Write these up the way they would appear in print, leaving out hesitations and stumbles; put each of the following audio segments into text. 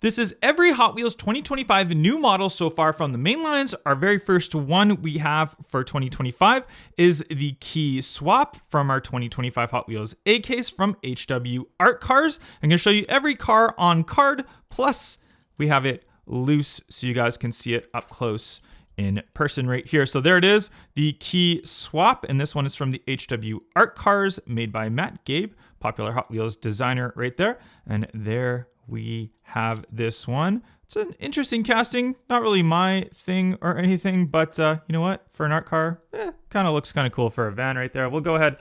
This is every Hot Wheels 2025 new model so far from the main lines. Our very first one we have for 2025 is the key swap from our 2025 Hot Wheels A case from HW Art Cars. I'm going to show you every car on card, plus we have it loose so you guys can see it up close in person right here. So there it is, the key swap, and this one is from the HW Art Cars made by Matt Gabe, popular Hot Wheels designer right there. And there we have this one. It's an interesting casting, not really my thing or anything, but you know what? For an art car, kind of looks kind of cool for a van right there. We'll go ahead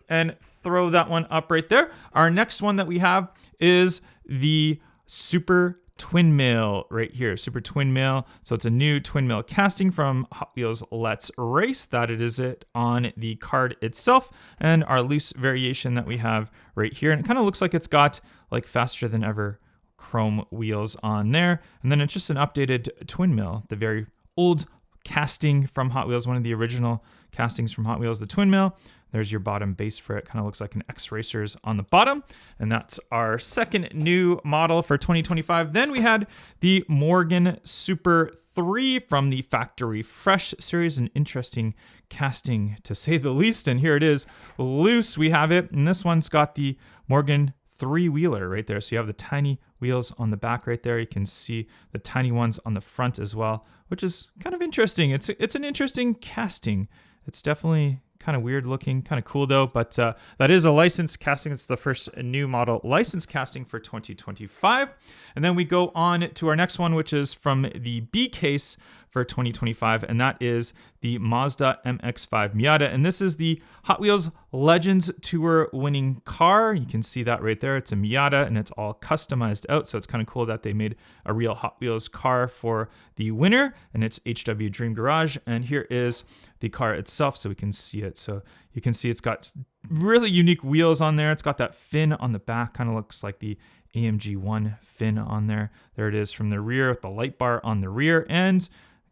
and throw that one up right there. Our next one that we have is the Super Twin Mail right here, Super Twin Mail. So it's a new twin mail casting from Hot Wheels Let's Race. That it is it on the card itself, and our loose variation that we have right here. And it kind of looks like it's got like faster than ever chrome wheels on there. And then it's just an updated twin mill, the very old casting from Hot Wheels, one of the original castings from Hot Wheels, the twin mill. There's your bottom base for it. Kind of looks like an X-Racers on the bottom. And that's our second new model for 2025. Then we had the Morgan Super 3 from the Factory Fresh series. An interesting casting to say the least. And here it is loose. We have it. And this one's got the Morgan three-wheeler right there. So you have the tiny wheels on the back right there. You can see the tiny ones on the front as well, which is kind of interesting. It's an interesting casting. It's definitely kind of weird looking, kind of cool though, but that is a licensed casting. It's the first new model licensed casting for 2025. And then we go on to our next one, which is from the B case for 2025, and that is the Mazda MX-5 Miata. And this is the Hot Wheels Legends Tour winning car. You can see that right there. It's a Miata and it's all customized out. So it's kind of cool that they made a real Hot Wheels car for the winner, and it's HW Dream Garage. And here is the car itself so we can see it. So you can see it's got really unique wheels on there. It's got that fin on the back, kind of looks like the AMG 1 fin on there. There it is from the rear with the light bar on the rear end.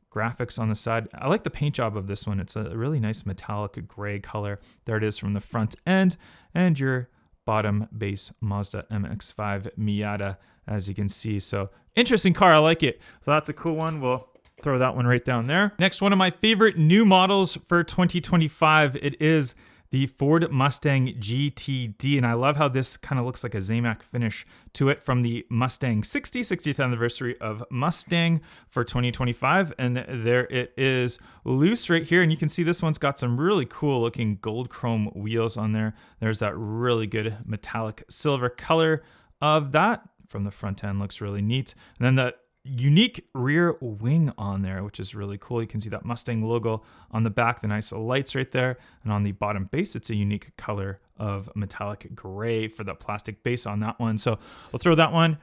Graphics on the side. I like the paint job of this one. It's a really nice metallic gray color. There it is from the front end, and your bottom base Mazda MX-5 Miata, as you can see. So interesting car. I like it. So that's a cool one. We'll throw that one right down there. Next, one of my favorite new models for 2025. It is the Ford Mustang GTD, and I love how this kind of looks like a Zamac finish to it from the Mustang 60th anniversary of Mustang for 2025. And there it is loose right here, and you can see this one's got some really cool looking gold chrome wheels on there. There's that really good metallic silver color of that from the front end, looks really neat. And then the unique rear wing on there, which is really cool. You can see that Mustang logo on the back, the nice lights right there. And on the bottom base, it's a unique color of metallic gray for the plastic base on that one. So we'll throw that one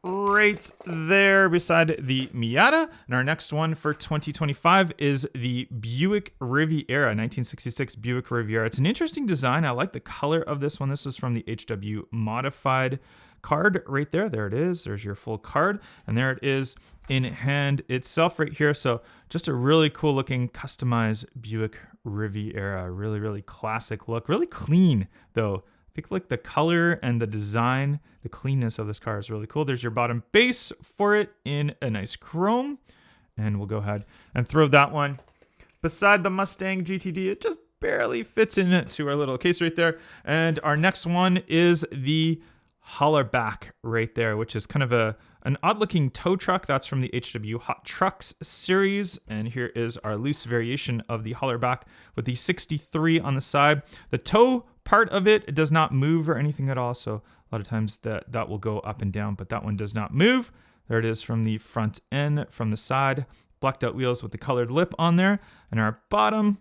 right there beside the Miata. And our next one for 2025 is the Buick Riviera, 1966 Buick Riviera. It's an interesting design. I like the color of this one. This is from the HW modified card right there. There it is. There's your full card. And there it is in hand itself right here. So just a really cool looking customized Buick Riviera. Really, really classic look. Really clean though. I think like the color and the design, the cleanness of this car is really cool. There's your bottom base for it in a nice chrome. And we'll go ahead and throw that one beside the Mustang GTD. It just barely fits into our little case right there. And our next one is the Hollerback right there, which is kind of an odd looking tow truck. That's from the HW Hot Trucks series. And here is our loose variation of the Hollerback with the 63 on the side. The tow part of it does not move or anything at all. So a lot of times that will go up and down, but that one does not move. There it is from the front end, from the side, blacked out wheels with the colored lip on there. And our bottom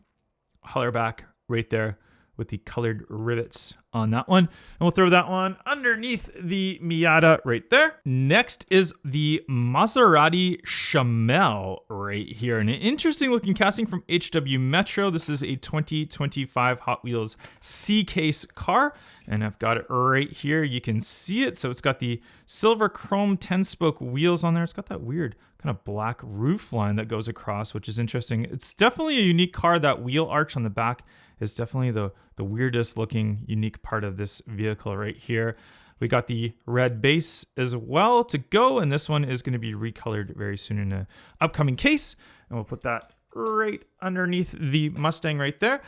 Hollerback right there with the colored rivets on that one. And we'll throw that one underneath the Miata right there. Next is the Maserati Chamele right here. An interesting looking casting from HW Metro. This is a 2025 Hot Wheels C-Case car. And I've got it right here. You can see it. So it's got the silver chrome 10-spoke wheels on there. It's got that weird kind of black roof line that goes across, which is interesting. It's definitely a unique car. That wheel arch on the back is definitely the weirdest looking unique part of this vehicle right here. We got the red base as well to go, and this one is going to be recolored very soon in an upcoming case. And we'll put that right underneath the Mustang right there.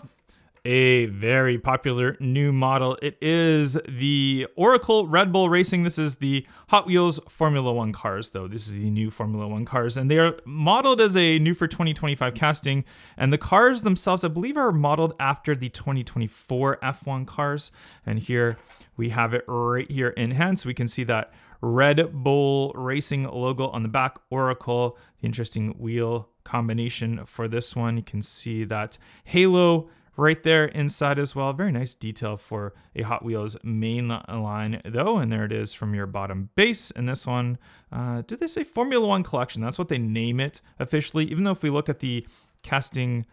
A very popular new model. It is the Oracle Red Bull Racing. This is the Hot Wheels Formula One cars, though. This is the new Formula One cars, and they are modeled as a new for 2025 casting. And the cars themselves, I believe, are modeled after the 2024 F1 cars. And here we have it right here in hand, so we can see that Red Bull Racing logo on the back, Oracle, the interesting wheel combination for this one. You can see that halo right there inside as well. Very nice detail for a Hot Wheels mainline though. And there it is from your bottom base. And this one, do they say Formula One collection? That's what they name it officially. Even though if we look at the casting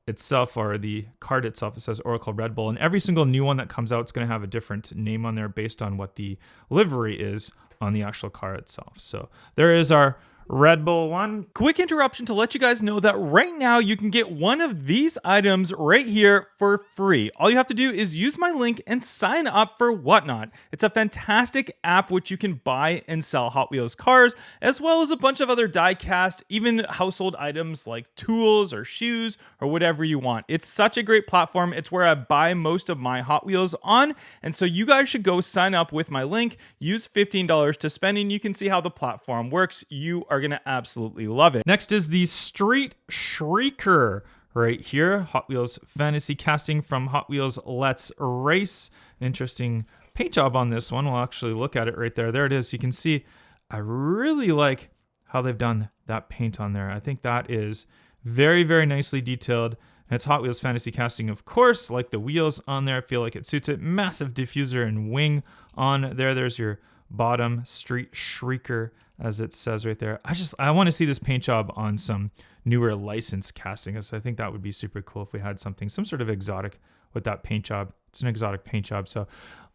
itself or the card itself, it says Oracle Red Bull. And every single new one that comes out, it's going to have a different name on there based on what the livery is on the actual car itself. So there is our Red Bull one. Quick interruption to let you guys know that right now you can get one of these items right here for free. All you have to do is use my link and sign up for Whatnot. It's a fantastic app which you can buy and sell Hot Wheels cars, as well as a bunch of other diecast, even household items like tools or shoes or whatever you want. It's such a great platform. It's where I buy most of my Hot Wheels on. And so you guys should go sign up with my link, use $15 to spend, and you can see how the platform works. You are going to absolutely love it. Next is the Street Shrier right here. Hot Wheels fantasy casting from Hot Wheels Let's Race. An interesting paint job on this one. We'll actually look at it right there. There it is. You can see I really like how they've done that paint on there. I think that is very, very nicely detailed. And it's Hot Wheels fantasy casting, of course, like the wheels on there. I feel like it suits it. Massive diffuser and wing on there. There's your bottom Street Shrier, as it says right there. I want to see this paint job on some newer licensed casting. So I think that would be super cool if we had some sort of exotic with that paint job. It's an exotic paint job. So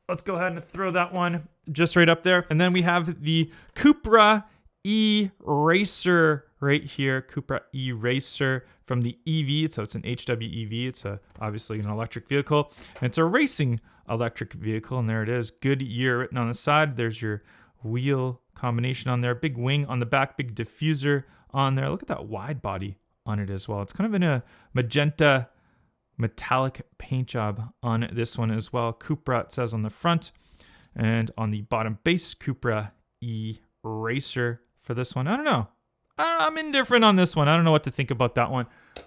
let's go ahead and throw that one just right up there. And then we have the Cupra E-Racer right here. Cupra E-Racer from the EV. So it's an HWEV. It's obviously an electric vehicle. And it's a racing electric vehicle. And there it is. Goodyear written on the side. There's your wheel combination on there. Big wing on the back. Big diffuser on there. Look at that wide body on it as well. It's kind of in a magenta metallic paint job on this one as well. Cupra, it says on the front. And on the bottom base, Cupra E-Racer for this one. I don't know. I'm indifferent on this one. I don't know what to think about that one.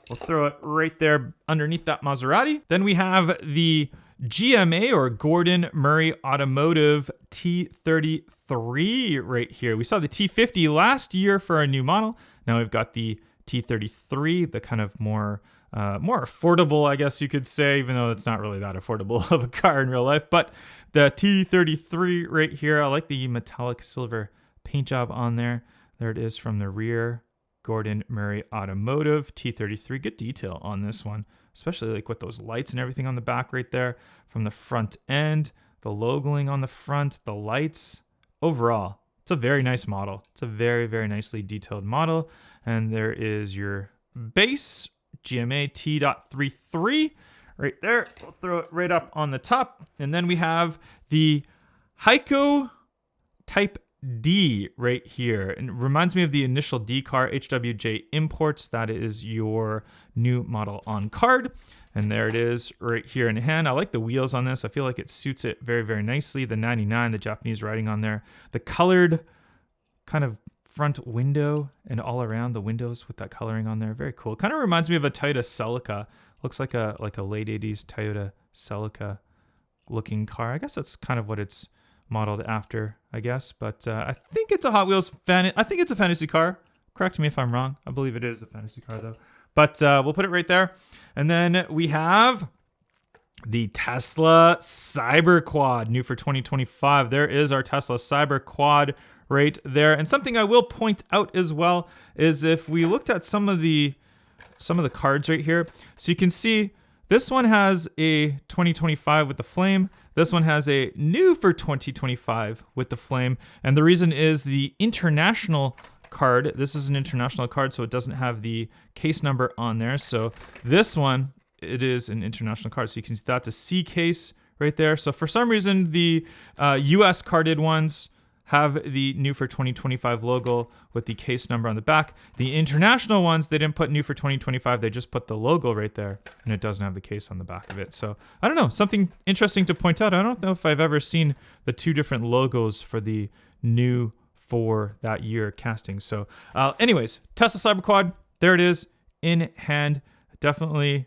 We'll throw it right there underneath that Maserati. Then we have the GMA or Gordon Murray Automotive T33 right here. We saw the T50 last year for our new model. Now we've got the T33, the kind of more affordable, I guess you could say, even though it's not really that affordable of a car in real life. But the T33 right here, I like the metallic silver paint job on there. There it is from the rear. Gordon Murray Automotive T33. Good detail on this one, especially like with those lights and everything on the back right there. From the front end, the logoing on the front, the lights. Overall, it's a very nice model. It's a very, very nicely detailed model. And there is your base, GMA T.33 right there. We'll throw it right up on the top. And then we have the Haiko Type D right here. And it reminds me of the initial D car, HWJ Imports. That is your new model on card. And there it is right here in hand. I like the wheels on this. I feel like it suits it very, very nicely. The 99, the Japanese writing on there. The colored kind of front window and all around the windows with that coloring on there. Very cool. Kind of reminds me of a Toyota Celica. Looks like a late 80s Toyota Celica looking car. I guess that's kind of what it's modeled after, I guess. But I think it's a Hot Wheels I think it's a fantasy car. Correct me if I'm wrong. I believe it is a fantasy car though. But we'll put it right there. And then we have the Tesla Cyber Quad, new for 2025. There is our Tesla Cyber Quad right there. And something I will point out as well is if we looked at some of the cards right here, so you can see this one has a 2025 with the flame. This one has a new for 2025 with the flame. And the reason is the international card. This is an international card, so it doesn't have the case number on there. So this one, it is an international card. So you can see that's a C case right there. So for some reason, the US carded ones have the new for 2025 logo with the case number on the back. The international ones, they didn't put new for 2025. They just put the logo right there, and it doesn't have the case on the back of it. So I don't know, something interesting to point out. I don't know if I've ever seen the two different logos for the new for that year casting. So anyways, Tesla Cyberquad, there it is in hand. Definitely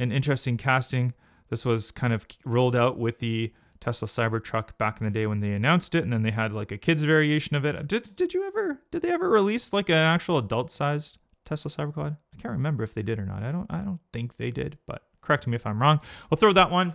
an interesting casting. This was kind of rolled out with the Tesla Cybertruck back in the day when they announced it, and then they had like a kids variation of it. Did they ever release like an actual adult-sized Tesla Cyberquad? I can't remember if they did or not. I don't think they did, but correct me if I'm wrong. We'll throw that one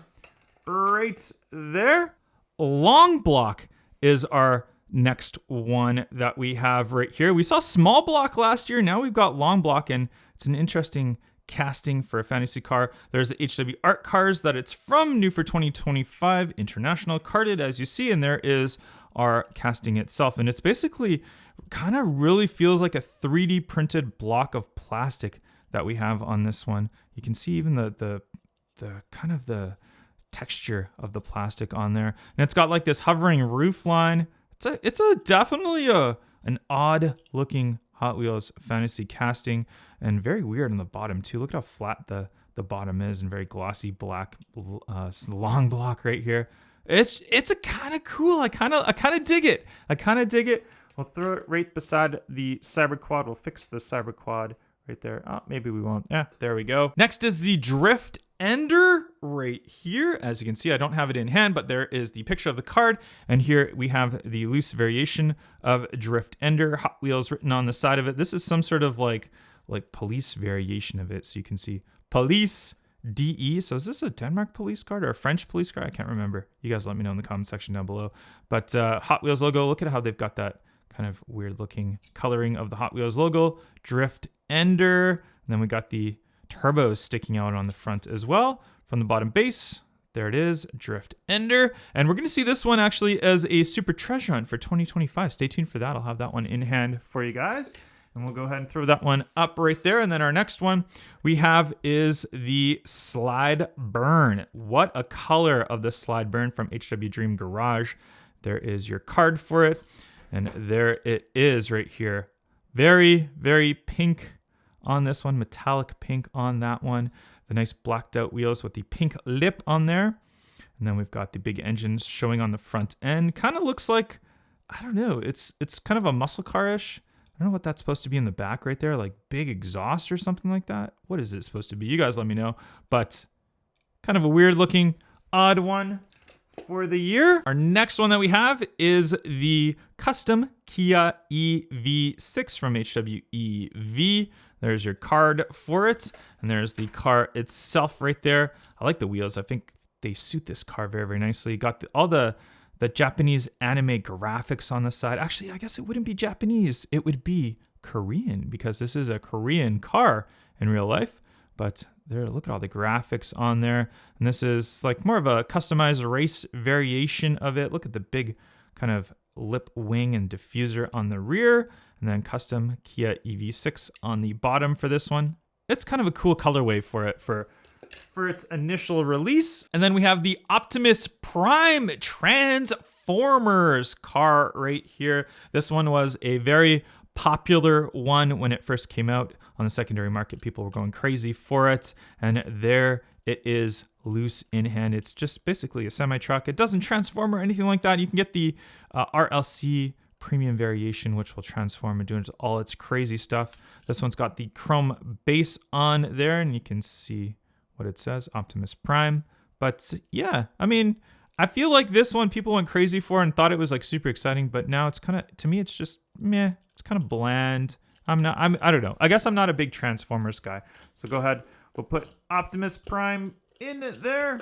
right there. Long block is our next one that we have right here. We saw small block last year. Now we've got long block, and it's an interesting casting for a fantasy car. There's the HW Art cars that it's from, new for 2025, international, carded as you see, and there is our casting itself. And it's basically kind of really feels like a 3D printed block of plastic that we have on this one. You can see even the kind of the texture of the plastic on there. And it's got like this hovering roof line. It's definitely an odd looking Hot Wheels fantasy casting, and very weird on the bottom too. Look at how flat the bottom is, and very glossy black long block right here. It's a kind of cool. I kind of dig it. We'll throw it right beside the Cyberquad. We'll fix the Cyberquad right there. Oh, maybe we won't. Yeah, there we go. Next is the Drift Ender right here. As you can see, I don't have it in hand, but there is the picture of the card. And here we have the loose variation of Drift Ender, Hot Wheels written on the side of it. This is some sort of like police variation of it. So you can see Police DE. So is this a Denmark police card or a French police card? I can't remember. You guys let me know in the comment section down below. But Hot Wheels logo, look at how they've got that kind of weird looking coloring of the Hot Wheels logo. Drift Ender. And then we got the turbos sticking out on the front as well from the bottom base. There it is, Drift Ender. And we're going to see this one actually as a super treasure hunt for 2025. Stay tuned for that. I'll have that one in hand for you guys. And we'll go ahead and throw that one up right there. And then our next one we have is the Slide Burn. What a color of the Slide Burn from HW Dream Garage. There is your card for it. And there it is right here. Very, very pink on this one, metallic pink on that one. The nice blacked out wheels with the pink lip on there. And then we've got the big engines showing on the front end. Kind of looks like, I don't know, it's kind of a muscle car-ish. I don't know what that's supposed to be in the back right there, like big exhaust or something like that. What is it supposed to be? You guys let me know. But kind of a weird looking, odd one for the year. Our next one that we have is the custom Kia EV6 from HWEV. There's your card for it, and there's the car itself right there. I like the wheels. I think they suit this car very, very nicely. Got all the Japanese anime graphics on the side. Actually, I guess it wouldn't be Japanese. It would be Korean, because this is a Korean car in real life. But there, look at all the graphics on there. And this is like more of a customized race variation of it. Look at the big kind of lip wing and diffuser on the rear. And then custom Kia EV6 on the bottom for this one. It's kind of a cool colorway for it for its initial release. And then we have the Optimus Prime Transformers car right here. This one was a very popular one when it first came out on the secondary market. People were going crazy for it. And there it is, loose in hand. It's just basically a semi-truck. It doesn't transform or anything like that. You can get the RLC premium variation, which will transform and do all its crazy stuff. This one's got the chrome base on there, and you can see what it says, Optimus Prime. But yeah, I mean, I feel like this one people went crazy for and thought it was like super exciting, but now it's kind of, to me, it's just meh. It's kind of bland. I don't know. I guess I'm not a big Transformers guy. So go ahead. We'll put Optimus Prime in there.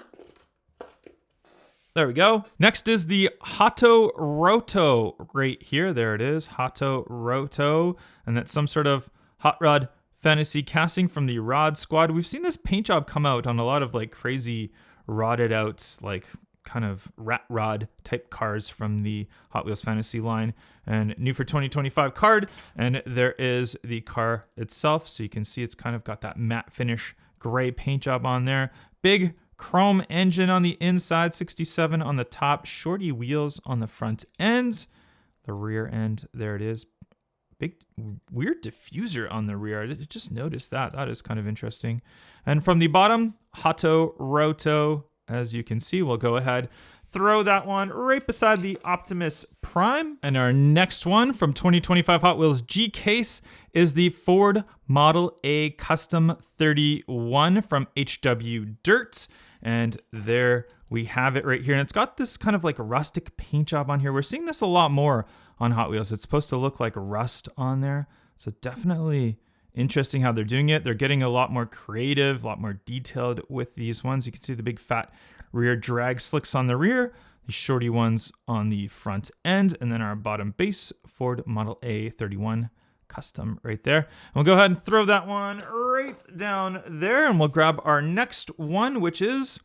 There we go. Next is the Hatto Roto right here. There it is, Hatto Roto. And that's some sort of hot rod fantasy casting from the Rod Squad. We've seen this paint job come out on a lot of like crazy rotted out, like kind of rat rod type cars from the Hot Wheels fantasy line. And new for 2025 card. And there is the car itself. So you can see it's kind of got that matte finish gray paint job on there. Big chrome engine on the inside, 67 on the top, shorty wheels on the front ends. The rear end, there it is. Big weird diffuser on the rear. I just noticed that. That is kind of interesting. And from the bottom, Hatto Roto. As you can see, we'll go ahead, throw that one right beside the Optimus Prime. And our next one from 2025 Hot Wheels G-Case is the Ford Model A Custom 31 from HW Dirt. And there we have it right here. And it's got this kind of like rustic paint job on here. We're seeing this a lot more on Hot Wheels. It's supposed to look like rust on there. So definitely interesting how they're doing it. They're getting a lot more creative, a lot more detailed with these ones. You can see the big fat rear drag slicks on the rear, the shorty ones on the front end, and then our bottom base Ford Model A 31 Custom right there. And we'll go ahead and throw that one right down there, and we'll grab our next one, which is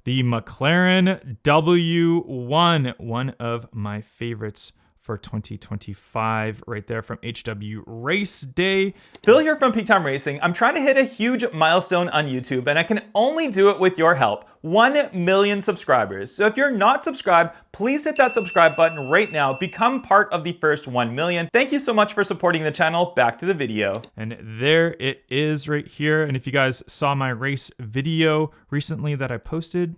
the McLaren W1, one of my favorites for 2025 right there from HW Race Day. Phil here from PeaktimeRacing. I'm trying to hit a huge milestone on YouTube, and I can only do it with your help. 1 million subscribers. So if you're not subscribed, please hit that subscribe button right now. Become part of the first 1 million. Thank you so much for supporting the channel. Back to the video. And there it is right here. And if you guys saw my race video recently that I posted,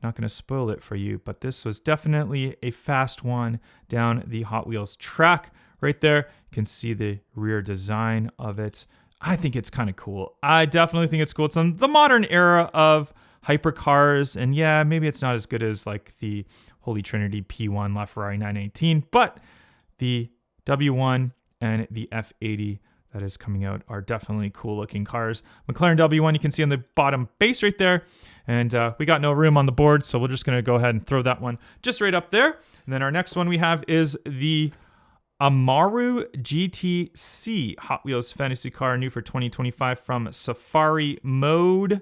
not going to spoil it for you, but this was definitely a fast one down the Hot Wheels track right there. You can see the rear design of it. I think it's kind of cool. I definitely think it's cool. It's on the modern era of hypercars, and yeah, maybe it's not as good as like the Holy Trinity P1 LaFerrari 918, but the W1 and the F80 that is coming out are definitely cool looking cars. McLaren W1 you can see on the bottom base right there. And we got no room on the board, so we're just gonna go ahead and throw that one just right up there. And then our next one we have is the Amaru GTC Hot Wheels fantasy car, new for 2025 from Safari Mode.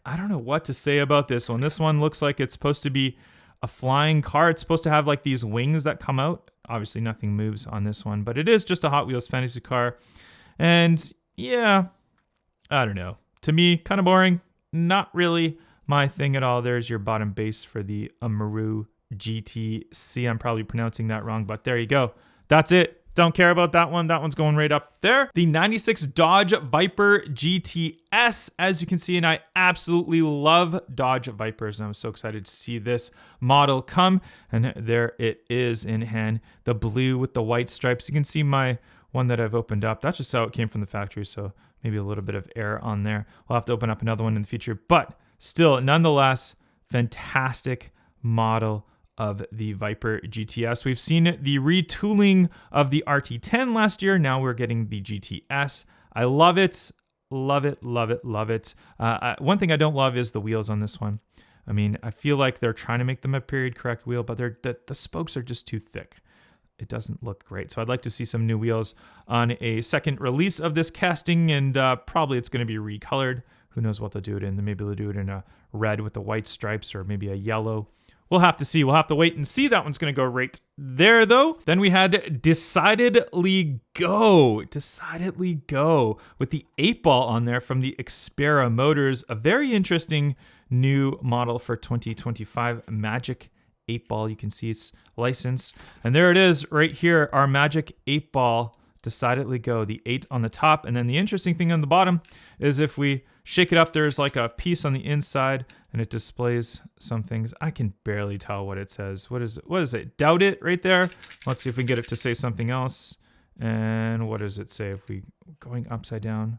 I don't know what to say about this one. This one looks like it's supposed to be a flying car. It's supposed to have like these wings that come out. Obviously nothing moves on this one, but it is just a Hot Wheels fantasy car. And yeah, I don't know. To me, kind of boring. Not really my thing at all. There's your bottom base for the Amaru GTC. I'm probably pronouncing that wrong, but there you go. That's it. Don't care about that one. That one's going right up there. The 96 Dodge Viper GTS, as you can see, and I absolutely love Dodge Vipers, and I'm so excited to see this model come. And there it is in hand, the blue with the white stripes. You can see my one that I've opened up. That's just how it came from the factory, so maybe a little bit of error on there. We'll have to open up another one in the future, but still, nonetheless, fantastic model of the Viper GTS. We've seen the retooling of the RT10 last year. Now we're getting the GTS. I love it. Love it, love it, love it. One thing I don't love is the wheels on this one. I mean, I feel like they're trying to make them a period correct wheel, but the spokes are just too thick. It doesn't look great. So I'd like to see some new wheels on a second release of this casting, and probably it's going to be recolored. Who knows what they'll do it in. Maybe they'll do it in a red with the white stripes, or maybe a yellow. We'll have to see. We'll have to wait and see. That one's going to go right there, though. Then we had Decidedly Go with the 8-ball on there from the Xpera Motors. A very interesting new model for 2025 Magic 8-ball. You can see it's licensed. And there it is right here, our Magic 8-ball Decidedly Go, the 8 on the top. And then the interesting thing on the bottom is if we shake it up, there's like a piece on the inside and it displays some things. I can barely tell what it says. What is it? What is it? Doubt it right there. Let's see if we can get it to say something else. And what does it say if we going upside down?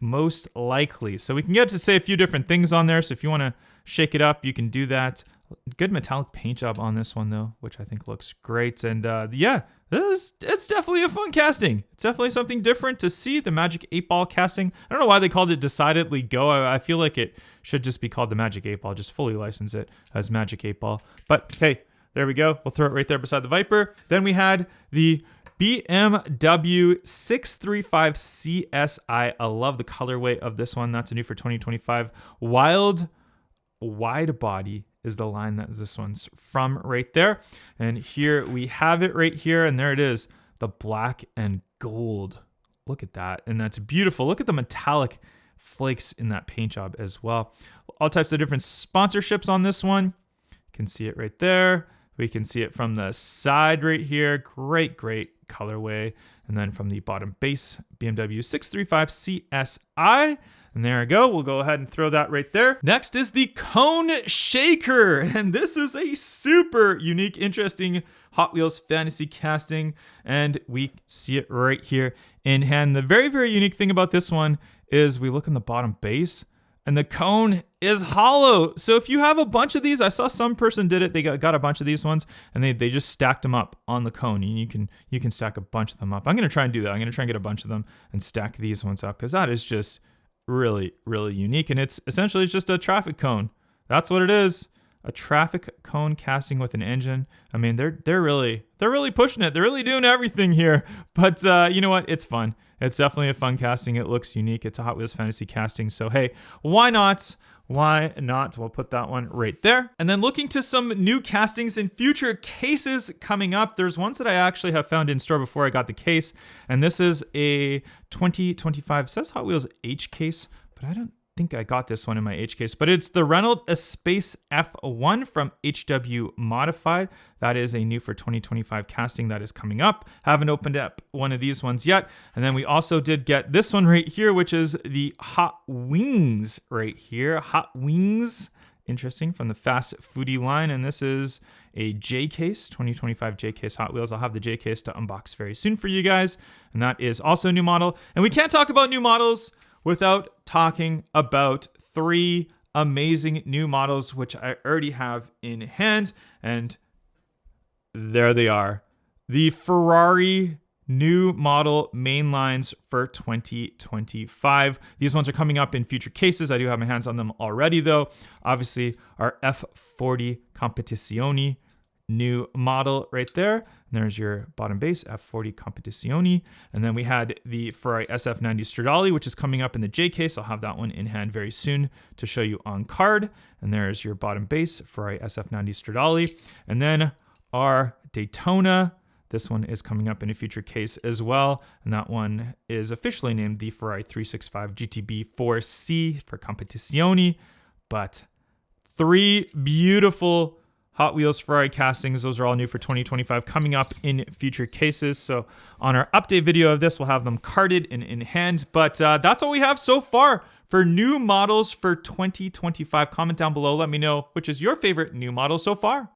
Most likely. So we can get it to say a few different things on there. So if you want to shake it up, you can do that. Good metallic paint job on this one though, which I think looks great. And yeah, it's definitely a fun casting. It's definitely something different to see, the Magic 8-ball casting. I don't know why they called it Decidedly Go. I feel like it should just be called the Magic 8-ball, just fully license it as Magic 8-ball. But hey, there we go. We'll throw it right there beside the Viper. Then we had the BMW 635 CSI. I love the colorway of this one. That's a new for 2025. Wild Wide Body is the line that this one's from right there. And here we have it right here. And there it is, the black and gold. Look at that. And that's beautiful. Look at the metallic flakes in that paint job as well. All types of different sponsorships on this one. You can see it right there. We can see it from the side right here. Great colorway. And then from the bottom base, BMW 635 CSI. And there we go. We'll go ahead and throw that right there. Next is the Cone Shaker. And this is a super unique, interesting Hot Wheels fantasy casting. And we see it right here in hand. The very unique thing about this one is we look on the bottom base and the cone is hollow. So if you have a bunch of these, I saw some person did it. They got a bunch of these ones and they just stacked them up on the cone. And you can stack a bunch of them up. I'm going to try and do that. I'm going to try and get a bunch of them and stack these ones up because that is just really unique. And it's essentially just a traffic cone. That's what it is. A traffic cone casting with an engine. I mean, they're really pushing it. They're really doing everything here. But you know what? It's fun. It's definitely a fun casting. It looks unique. It's a Hot Wheels fantasy casting. So hey, why not? Why not? We'll put that one right there. And then looking to some new castings in future cases coming up. There's ones that I actually have found in store before I got the case. And this is a 2025, says Hot Wheels H case, but I don't think I got this one in my H case, but it's the Renault Espace F1 from HW Modified. That is a new for 2025 casting that is coming up. Haven't opened up one of these ones yet. And then we also did get this one right here, which is the Hot Wings right here. Hot Wings, interesting, from the Fast Foodie line. And this is a J case, 2025 J case Hot Wheels. I'll have the J case to unbox very soon for you guys. And that is also a new model. And we can't talk about new models without talking about 3 amazing new models, which I already have in hand. And there they are. The Ferrari new model mainlines for 2025. These ones are coming up in future cases. I do have my hands on them already, though. Obviously, our F40 Competizione new model right there. And there's your bottom base, F40 Competizione. And then we had the Ferrari SF90 Stradale, which is coming up in the J case. I'll have that one in hand very soon to show you on card. And there's your bottom base, Ferrari SF90 Stradale. And then our Daytona. This one is coming up in a future case as well. And that one is officially named the Ferrari 365 GTB 4C for Competizione. But 3 beautiful Hot Wheels Ferrari castings. Those are all new for 2025 coming up in future cases. So on our update video of this, we'll have them carded and in hand. But that's all we have so far for new models for 2025. Comment down below. Let me know which is your favorite new model so far.